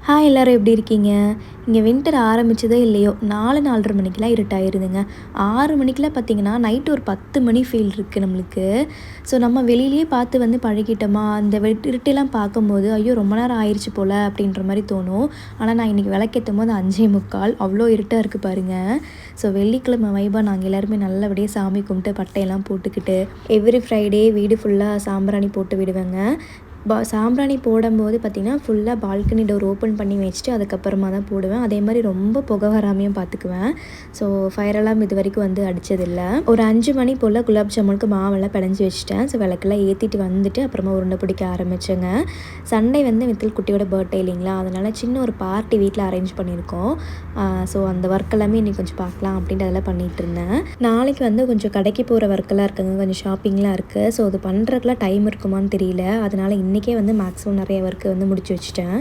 Hi எல்லோரும் எப்படி இருக்கீங்க? இங்கே வின்டர் ஆரம்பிச்சதோ இல்லையோ 4:30 மணிக்கெலாம் இருட்டாயிருதுங்க. 6 மணிக்கெலாம் பார்த்தீங்கன்னா, நைட்டு ஒரு 10 மணி ஃபீல் இருக்குது நம்மளுக்கு. ஸோ நம்ம வெளியிலேயே பார்த்து வந்து பழகிட்டோமா, அந்த இருட்டெல்லாம் பார்க்கும்போது, ஐயோ! ரொம்ப நேரம் ஆயிடுச்சு போல அப்படின்ற மாரி தோணும். ஆனால் நான் இன்றைக்கி விளக்கேத்தும்போது 5:45 அவ்வளோ இருட்டாக இருக்குது பாருங்க. ஸோ வெள்ளிக்கிழமை வைபா நாங்கள் எல்லாருமே நல்லபடியாக சாமி கும்பிட்டு பட்டையெல்லாம் போட்டுக்கிட்டு, எவ்ரி ஃப்ரைடே வீடு ஃபுல்லாக சாம்பிராணி போட்டு விடுவேங்க. சாம்பிராணி போடும்போது பார்த்திங்கன்னா ஃபுல்லாக பால்கனி டோர் ஓப்பன் பண்ணி வச்சுட்டு அதுக்கப்புறமா தான் போடுவேன். அதே மாதிரி ரொம்ப புகை வராமையும் பார்த்துக்குவேன். ஸோ ஃபயர் அலாம் இது வரைக்கும் வந்து அடித்ததில்லை. ஒரு 5 மணி போல் குலாப் ஜாமுனுக்கு மாவெல்லாம் பிணைஞ்சி வச்சுட்டேன். ஸோ விளக்கெல்லாம் ஏற்றிட்டு வந்துட்டு அப்புறமா உருண்டை பிடிக்க ஆரம்பித்தேங்க. சண்டே வந்து மித்தில் குட்டியோட பர்த்டே இல்லைங்களா, அதனால் சின்ன ஒரு பார்ட்டி வீட்டில் அரேஞ்ச் பண்ணியிருக்கோம். ஸோ அந்த ஒர்க் எல்லாமே இன்றைக்கி கொஞ்சம் பார்க்கலாம் அப்படின்ட்டு அதெல்லாம் பண்ணிகிட்டு இருந்தேன். நாளைக்கு வந்து கொஞ்சம் கடைக்கு போகிற ஒர்க்கெல்லாம் இருக்குங்க, கொஞ்சம் ஷாப்பிங்லாம் இருக்குது. ஸோ அது பண்ணுறதுக்குலாம் டைம் இருக்குமான்னு தெரியல. அதனால் இன்றைக்கே வந்து மேக்ஸிமம் நிறைய ஒர்க்கு வந்து முடிச்சு வச்சுட்டேன்.